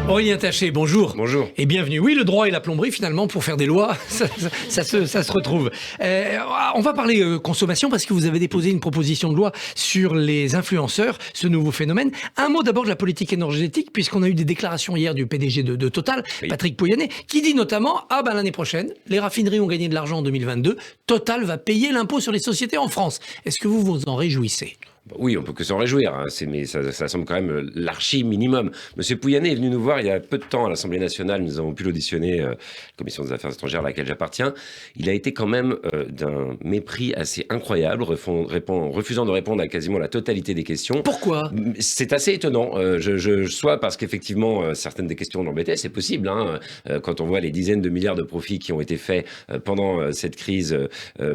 Aurélien Taché, bonjour. Bonjour. Et bienvenue. Oui, le droit et la plomberie, finalement, pour faire des lois, ça se retrouve. On va parler consommation parce que vous avez déposé une proposition de loi sur les influenceurs, ce nouveau phénomène. Un mot d'abord de la politique énergétique, puisqu'on a eu des déclarations hier du PDG de Total, oui. Patrick Pouyanné, qui dit notamment, l'année prochaine, les raffineries ont gagné de l'argent en 2022, Total va payer l'impôt sur les sociétés en France. Est-ce que vous vous en réjouissez ? Oui, on peut que s'en réjouir, hein. Mais ça semble quand même l'archi minimum. Monsieur Pouyanné est venu nous voir il y a peu de temps à l'Assemblée nationale. Nous avons pu l'auditionner, la Commission des Affaires étrangères à laquelle j'appartiens. Il a été quand même d'un mépris assez incroyable, refusant de répondre à quasiment la totalité des questions. Pourquoi ? C'est assez étonnant. Soit parce qu'effectivement, certaines des questions l'embêtaient, c'est possible. Hein, quand on voit les dizaines de milliards de profits qui ont été faits pendant cette crise,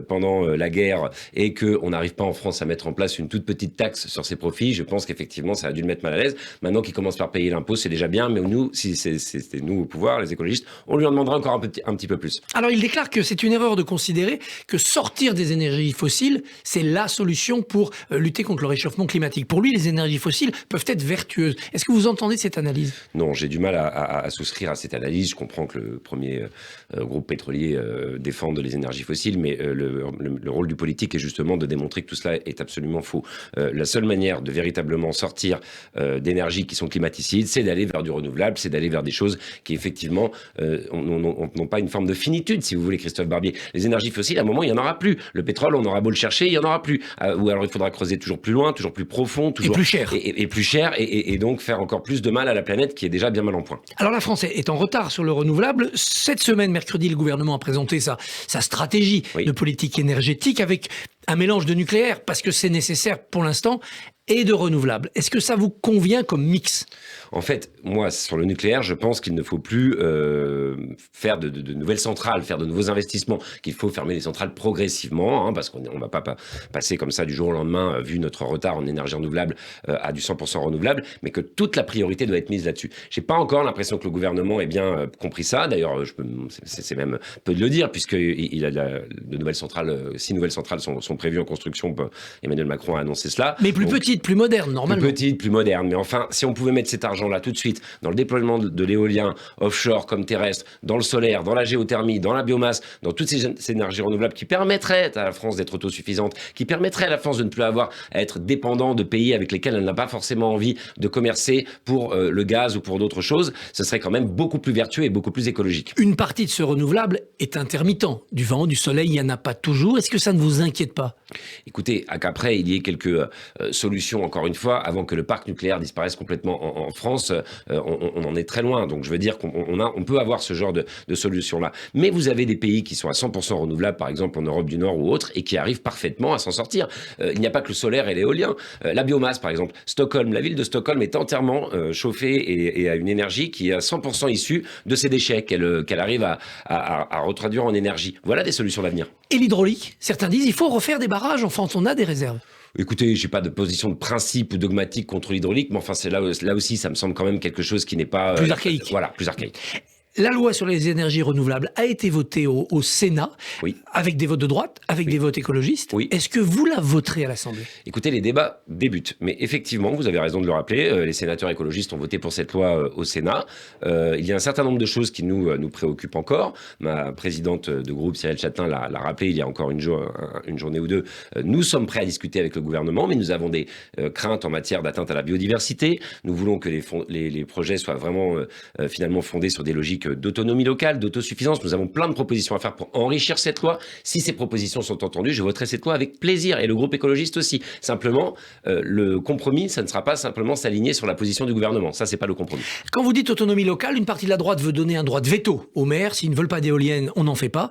pendant la guerre, et qu'on n'arrive pas en France à mettre en place une toute petite taxe sur ses profits, je pense qu'effectivement ça a dû le mettre mal à l'aise. Maintenant qu'il commence par payer l'impôt, c'est déjà bien, mais nous, si c'était nous au pouvoir, les écologistes, on lui en demanderait encore un petit peu plus. Alors il déclare que c'est une erreur de considérer que sortir des énergies fossiles, c'est la solution pour lutter contre le réchauffement climatique. Pour lui, les énergies fossiles peuvent être vertueuses. Est-ce que vous entendez cette analyse ? Non, j'ai du mal à souscrire à cette analyse. Je comprends que le premier groupe pétrolier défende les énergies fossiles, mais le rôle du politique est justement de démontrer que tout cela est absolument faux. La seule manière de véritablement sortir d'énergies qui sont climaticides, c'est d'aller vers du renouvelable, c'est d'aller vers des choses qui effectivement n'ont pas une forme de finitude, si vous voulez, Christophe Barbier. Les énergies fossiles, à un moment, il n'y en aura plus. Le pétrole, on aura beau le chercher, il n'y en aura plus. Ou alors il faudra creuser toujours plus loin, toujours plus profond, toujours... Et plus cher. Et plus cher, et donc faire encore plus de mal à la planète qui est déjà bien mal en point. Alors la France est en retard sur le renouvelable. Cette semaine, mercredi, le gouvernement a présenté sa stratégie de politique énergétique avec un mélange de nucléaire, parce que c'est nécessaire pour l'instant, et de renouvelable. Est-ce que ça vous convient comme mix ? En fait, moi, sur le nucléaire, je pense qu'il ne faut plus faire de nouvelles centrales, faire de nouveaux investissements, qu'il faut fermer les centrales progressivement, hein, parce qu'on ne va pas passer comme ça du jour au lendemain, vu notre retard en énergie renouvelable, à du 100% renouvelable, mais que toute la priorité doit être mise là-dessus. J'ai pas encore l'impression que le gouvernement ait bien compris ça. D'ailleurs, c'est même peu de le dire, puisqu'il a de nouvelles centrales, 6 nouvelles centrales sont prévues en construction. Emmanuel Macron a annoncé cela. Mais plus petites, plus modernes, normalement. Plus petites, plus modernes. Mais enfin, si on pouvait mettre cet argent-là tout de suite dans le déploiement de l'éolien offshore comme terrestre, dans le solaire, dans la géothermie, dans la biomasse, dans toutes ces énergies renouvelables qui permettraient à la France d'être autosuffisante, qui permettraient à la France de ne plus avoir à être dépendant de pays avec lesquels elle n'a pas forcément envie de commercer pour le gaz ou pour d'autres choses, ce serait quand même beaucoup plus vertueux et beaucoup plus écologique. Une partie de ce renouvelable est intermittent. Du vent, du soleil, il n'y en a pas toujours. Est-ce que ça ne vous inquiète pas ? Écoutez, qu'après il y ait quelques solutions, encore une fois, avant que le parc nucléaire disparaisse complètement en France, on en est très loin. Donc je veux dire qu'on peut avoir ce genre de solution-là. Mais vous avez des pays qui sont à 100% renouvelables, par exemple en Europe du Nord ou autre, et qui arrivent parfaitement à s'en sortir. Il n'y a pas que le solaire et l'éolien. La biomasse, par exemple. Stockholm, la ville de Stockholm est entièrement chauffée et a une énergie qui est à 100% issue de ses déchets qu'elle arrive à retraduire en énergie. Voilà des solutions d'avenir. Et l'hydraulique ? Certains disent qu'il faut refaire des barrages, enfin on a des réserves. Écoutez, j'ai pas de position de principe ou dogmatique contre l'hydraulique, mais enfin, c'est là aussi, ça me semble quand même quelque chose qui n'est pas... plus archaïque. Voilà, plus archaïque. La loi sur les énergies renouvelables a été votée au Sénat, oui. Avec des votes de droite, avec des votes écologistes. Oui. Est-ce que vous la voterez à l'Assemblée ? Écoutez, les débats débutent. Mais effectivement, vous avez raison de le rappeler, les sénateurs écologistes ont voté pour cette loi au Sénat. Il y a un certain nombre de choses qui nous préoccupent encore. Ma présidente de groupe, Cyril Châtelain, l'a rappelé il y a encore une journée ou deux. Nous sommes prêts à discuter avec le gouvernement, mais nous avons des craintes en matière d'atteinte à la biodiversité. Nous voulons que les projets soient vraiment finalement fondés sur des logiques d'autonomie locale, d'autosuffisance. Nous avons plein de propositions à faire pour enrichir cette loi. Si ces propositions sont entendues, je voterai cette loi avec plaisir, et le groupe écologiste aussi. Simplement, le compromis, ça ne sera pas simplement s'aligner sur la position du gouvernement. Ça, c'est pas le compromis. Quand vous dites autonomie locale, une partie de la droite veut donner un droit de veto aux maires. S'ils ne veulent pas d'éoliennes, on n'en fait pas.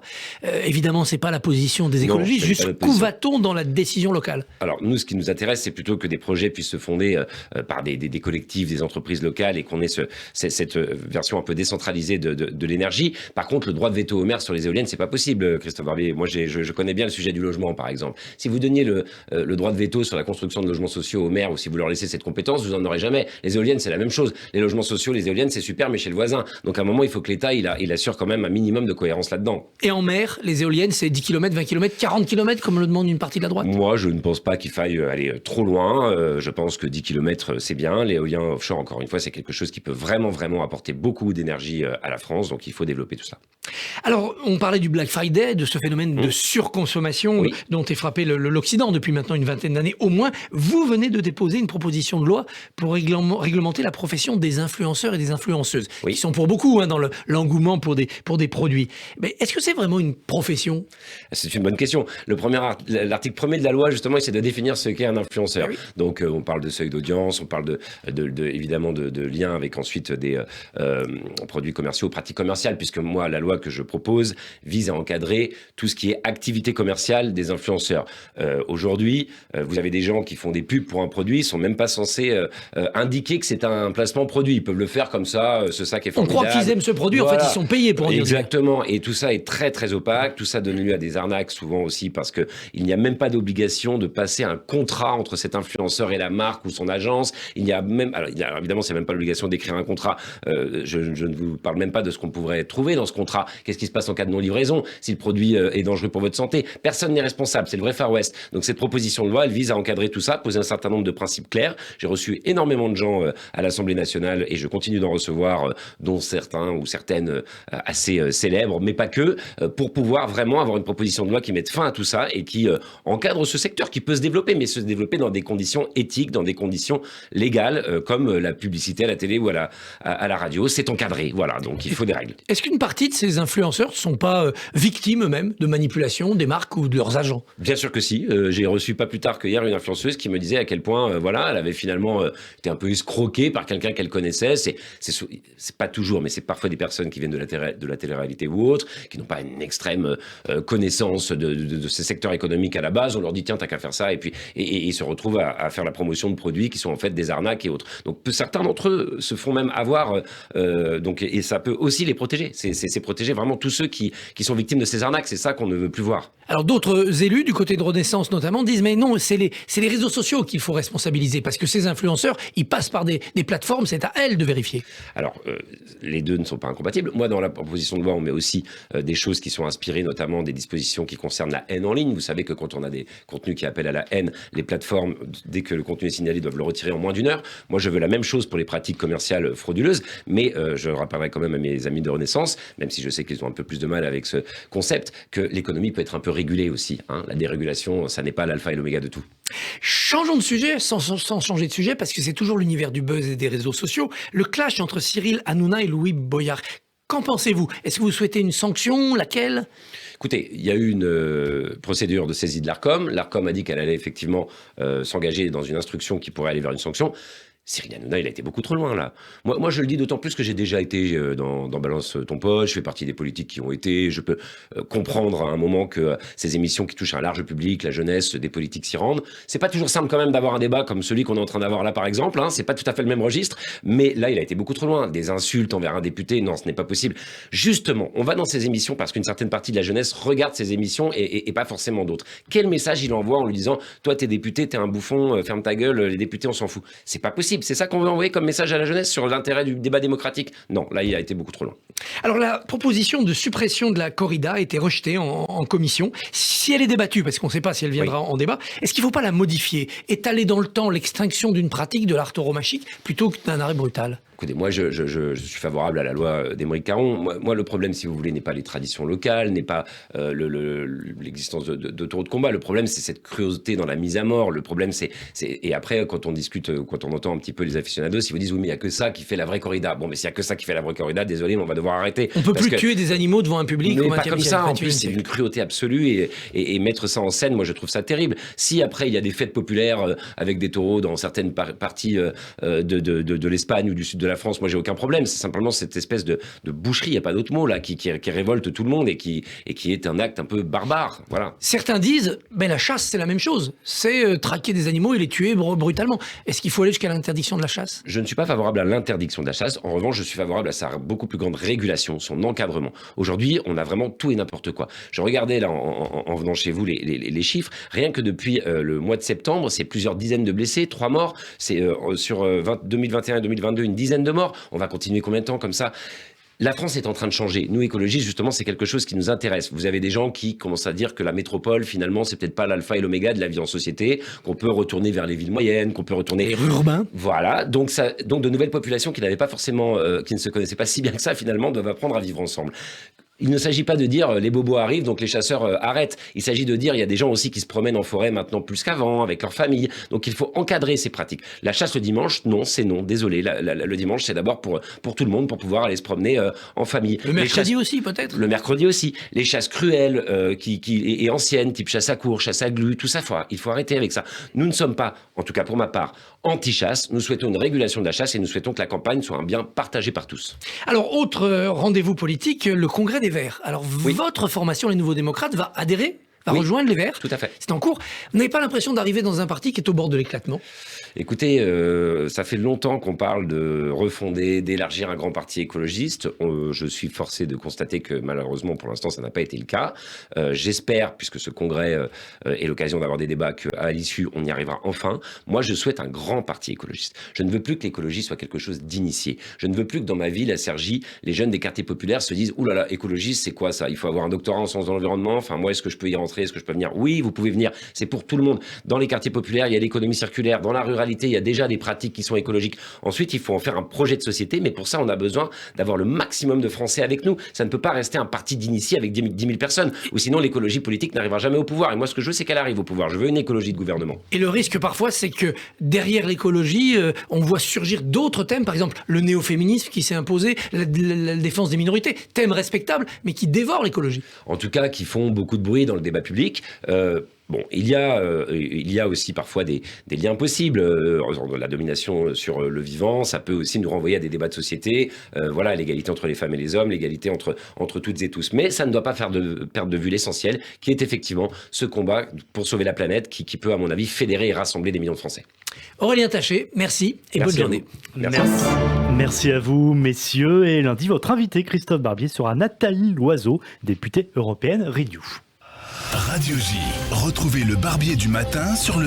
Évidemment, c'est pas la position des écologistes. Jusqu'où va-t-on dans la décision locale ? Alors, nous, ce qui nous intéresse, c'est plutôt que des projets puissent se fonder par des collectifs, des entreprises locales, et qu'on ait cette version un peu décentralisée de l'énergie. Par contre, le droit de veto au maire sur les éoliennes, c'est pas possible, Christophe Barbier. Moi, je connais bien le sujet du logement, par exemple. Si vous donniez le droit de veto sur la construction de logements sociaux aux maires, ou si vous leur laissez cette compétence, vous en aurez jamais. Les éoliennes, c'est la même chose. Les logements sociaux, les éoliennes, c'est super, mais chez le voisin. Donc, à un moment, il faut que l'État, il assure quand même un minimum de cohérence là-dedans. Et en mer, les éoliennes, c'est 10 km, 20 km, 40 km, comme le demande une partie de la droite? Moi, je ne pense pas qu'il faille aller trop loin. Je pense que 10 km, c'est bien. L'éolien offshore, encore une fois, c'est quelque chose qui peut vraiment apporter beaucoup d'énergie à la France. Donc, il faut développer tout ça. Alors, on parlait du Black Friday, de ce phénomène de surconsommation dont est frappé l'Occident depuis maintenant une vingtaine d'années au moins. Vous venez de déposer une proposition de loi pour réglementer la profession des influenceurs et des influenceuses, qui sont pour beaucoup dans l'engouement pour des produits. Mais est-ce que c'est vraiment une profession? C'est une bonne question. L'article 1er de la loi, justement, c'est de définir ce qu'est un influenceur. Donc, on parle de seuil d'audience, on parle évidemment de liens avec ensuite des produits commerciaux, pratiques commerciales, puisque moi, la loi que je propose vise à encadrer tout ce qui est activité commerciale des influenceurs. Aujourd'hui, vous avez des gens qui font des pubs pour un produit, ils sont même pas censés indiquer que c'est un placement produit. Ils peuvent le faire comme ça, ce sac est formidable. On croit qu'ils aiment ce produit, voilà. En fait, ils sont payés pour en dire. Exactement, et tout ça est très opaque, tout ça donne lieu à des arnaques souvent aussi, parce que il n'y a même pas d'obligation de passer un contrat entre cet influenceur et la marque ou son agence. Évidemment, c'est même pas l'obligation d'écrire un contrat. Je ne vous parle même pas de ce qu'on pourrait trouver dans ce contrat. Qu'est-ce qui se passe en cas de non-livraison? Si le produit est dangereux pour votre santé, personne n'est responsable. C'est le vrai Far West. Donc cette proposition de loi, elle vise à encadrer tout ça, poser un certain nombre de principes clairs. J'ai reçu énormément de gens à l'Assemblée nationale et je continue d'en recevoir, dont certains ou certaines assez célèbres, mais pas que, pour pouvoir vraiment avoir une proposition de loi qui mette fin à tout ça et qui encadre ce secteur qui peut se développer, mais se développer dans des conditions éthiques, dans des conditions légales, comme la publicité à la télé ou à la radio. C'est encadré, voilà, donc il faut des règles. Est-ce qu'une partie de ces influenceurs ne sont pas victimes eux-mêmes de manipulation des marques ou de leurs agents? Bien sûr que si. J'ai reçu pas plus tard que hier une influenceuse qui me disait à quel point, elle avait finalement été un peu escroquée par quelqu'un qu'elle connaissait. C'est pas toujours, mais c'est parfois des personnes qui viennent de la télé-réalité ou autre, qui n'ont pas une extrême connaissance de ces secteurs économiques à la base. On leur dit tiens, t'as qu'à faire ça, et puis ils se retrouvent à faire la promotion de produits qui sont en fait des arnaques et autres. Donc certains d'entre eux se font même avoir, et ça peut aussi les protéger. C'est protéger vraiment tous ceux qui sont victimes de ces arnaques. C'est ça qu'on ne veut plus voir. Alors d'autres élus, du côté de Renaissance notamment, disent mais non, c'est les réseaux sociaux qu'il faut responsabiliser parce que ces influenceurs, ils passent par des plateformes, c'est à elles de vérifier. Alors, les deux ne sont pas incompatibles. Moi, dans la proposition de loi, on met aussi des choses qui sont inspirées, notamment des dispositions qui concernent la haine en ligne. Vous savez que quand on a des contenus qui appellent à la haine, les plateformes, dès que le contenu est signalé, doivent le retirer en moins d'1 heure. Moi, je veux la même chose pour les pratiques commerciales frauduleuses, mais je rappellerai quand même à mes amis de Renaissance, même si je sais qu'ils ont un peu plus de mal avec ce concept, que l'économie peut être un peu régulée aussi. La dérégulation, ça n'est pas l'alpha et l'oméga de tout. Changeons de sujet, sans changer de sujet, parce que c'est toujours l'univers du buzz et des réseaux sociaux. Le clash entre Cyril Hanouna et Louis Boyard. Qu'en pensez-vous? Est-ce que vous souhaitez une sanction? Laquelle? Écoutez, il y a eu une procédure de saisie de l'Arcom. L'Arcom a dit qu'elle allait effectivement s'engager dans une instruction qui pourrait aller vers une sanction. Cyril Hanouna, il a été beaucoup trop loin, là. Moi, je le dis d'autant plus que j'ai déjà été dans Balance ton pote, je fais partie des politiques qui ont été, je peux comprendre à un moment que ces émissions qui touchent un large public, la jeunesse, des politiques s'y rendent. C'est pas toujours simple quand même d'avoir un débat comme celui qu'on est en train d'avoir là, par exemple, c'est pas tout à fait le même registre, mais là, il a été beaucoup trop loin. Des insultes envers un député, non, ce n'est pas possible. Justement, on va dans ces émissions parce qu'une certaine partie de la jeunesse regarde ces émissions et pas forcément d'autres. Quel message il envoie en lui disant « Toi, t'es député, t'es un bouffon, ferme ta gueule, les députés, on s'en fout ». C'est pas possible. C'est ça qu'on veut envoyer comme message à la jeunesse sur l'intérêt du débat démocratique? Non, là, il a été beaucoup trop loin. Alors, la proposition de suppression de la corrida a été rejetée en commission. Si elle est débattue, parce qu'on ne sait pas si elle viendra en débat, est-ce qu'il ne faut pas la modifier, étaler dans le temps l'extinction d'une pratique de l'art tauromachique plutôt que d'un arrêt brutal? Écoutez, moi, je suis favorable à la loi d'Aymeric Caron. Moi, le problème, si vous voulez, n'est pas les traditions locales, n'est pas l'existence de taureaux de combat. Le problème, c'est cette cruauté dans la mise à mort. Le problème, et après, quand on discute, quand on entend un petit peu les aficionados, ils vous disent, oui, mais il n'y a que ça qui fait la vraie corrida. Bon, mais s'il n'y a que ça qui fait la vraie corrida, désolé, mais on va devoir arrêter. On ne peut plus tuer des animaux devant un public. Mais pas comme ça, en plus, c'est une cruauté absolue et mettre ça en scène, moi, je trouve ça terrible. Si après, il y a des fêtes populaires avec des taureaux dans certaines parties de l'Espagne ou du sud de la France, moi j'ai aucun problème. C'est simplement cette espèce de boucherie, il n'y a pas d'autre mot là, qui révolte tout le monde et qui est un acte un peu barbare. Voilà. Certains disent, la chasse c'est la même chose, c'est traquer des animaux et les tuer brutalement. Est-ce qu'il faut aller jusqu'à l'interdiction de la chasse ? Je ne suis pas favorable à l'interdiction de la chasse. En revanche, je suis favorable à sa beaucoup plus grande régulation, son encadrement. Aujourd'hui, on a vraiment tout et n'importe quoi. Je regardais là en venant chez vous les chiffres. Rien que depuis le mois de septembre, c'est plusieurs dizaines de blessés, 3 morts. C'est sur 2021 et 2022, une dizaine de morts. On va continuer combien de temps comme ça ? La France est en train de changer. Nous, écologistes, justement, c'est quelque chose qui nous intéresse. Vous avez des gens qui commencent à dire que la métropole, finalement, c'est peut-être pas l'alpha et l'oméga de la vie en société, qu'on peut retourner vers les villes moyennes, qu'on peut retourner... Les urbains. Voilà. Donc de nouvelles populations qui n'avaient pas forcément, qui ne se connaissaient pas si bien que ça, finalement, doivent apprendre à vivre ensemble. Il ne s'agit pas de dire les bobos arrivent, donc les chasseurs arrêtent. Il s'agit de dire il y a des gens aussi qui se promènent en forêt maintenant plus qu'avant, avec leur famille. Donc il faut encadrer ces pratiques. La chasse le dimanche, non, c'est non. Désolé. Le dimanche, c'est d'abord pour tout le monde, pour pouvoir aller se promener en famille. Le mercredi aussi, peut-être ? Le mercredi aussi. Les chasses cruelles et anciennes, type chasse à courre, chasse à glu, tout ça, il faut arrêter avec ça. Nous ne sommes pas, en tout cas pour ma part, anti-chasse. Nous souhaitons une régulation de la chasse et nous souhaitons que la campagne soit un bien partagé par tous. Alors, autre rendez-vous politique, le Congrès des Verts. Alors, oui. Votre formation, les Nouveaux Démocrates, va adhérer, oui. rejoindre les Verts. Tout à fait. C'est en cours. Vous n'avez pas l'impression d'arriver dans un parti qui est au bord de l'éclatement ? Écoutez, ça fait longtemps qu'on parle de refonder, d'élargir un grand parti écologiste. Je suis forcé de constater que malheureusement, pour l'instant, ça n'a pas été le cas. J'espère, puisque ce congrès est l'occasion d'avoir des débats, qu'à l'issue, on y arrivera enfin. Moi, je souhaite un grand parti écologiste. Je ne veux plus que l'écologie soit quelque chose d'initié. Je ne veux plus que dans ma ville, à Cergy, les jeunes des quartiers populaires se disent « Ouh là là, écologiste, c'est quoi ça ? Il faut avoir un doctorat en sciences de l'environnement. Enfin, moi, est-ce que je peux y rentrer ? Est-ce que je peux venir ?» Oui, vous pouvez venir. C'est pour tout le monde. Dans les quartiers populaires, il y a l'économie circulaire. Dans la ruralité, il y a déjà des pratiques qui sont écologiques. Ensuite, il faut en faire un projet de société, mais pour ça, on a besoin d'avoir le maximum de Français avec nous. Ça ne peut pas rester un parti d'initiés avec 10 000 personnes, ou sinon l'écologie politique n'arrivera jamais au pouvoir. Et moi, ce que je veux, c'est qu'elle arrive au pouvoir. Je veux une écologie de gouvernement. Et le risque, parfois, c'est que derrière l'écologie, on voit surgir d'autres thèmes, par exemple le néo-féminisme qui s'est imposé, la défense des minorités, thème respectable, mais qui dévore l'écologie. En tout cas, qui font beaucoup de bruit dans le débat public. Bon, il y a aussi parfois des liens possibles. La domination sur le vivant, ça peut aussi nous renvoyer à des débats de société. Voilà, l'égalité entre les femmes et les hommes, l'égalité entre toutes et tous. Mais ça ne doit pas faire perdre de vue l'essentiel, qui est effectivement ce combat pour sauver la planète, qui peut, à mon avis, fédérer et rassembler des millions de Français. Aurélien Taché, merci et bonne journée. Merci à vous, messieurs. Et lundi, votre invité, Christophe Barbier, sera Nathalie Loiseau, députée européenne Renew. Radio J. Retrouvez le Barbier du matin sur le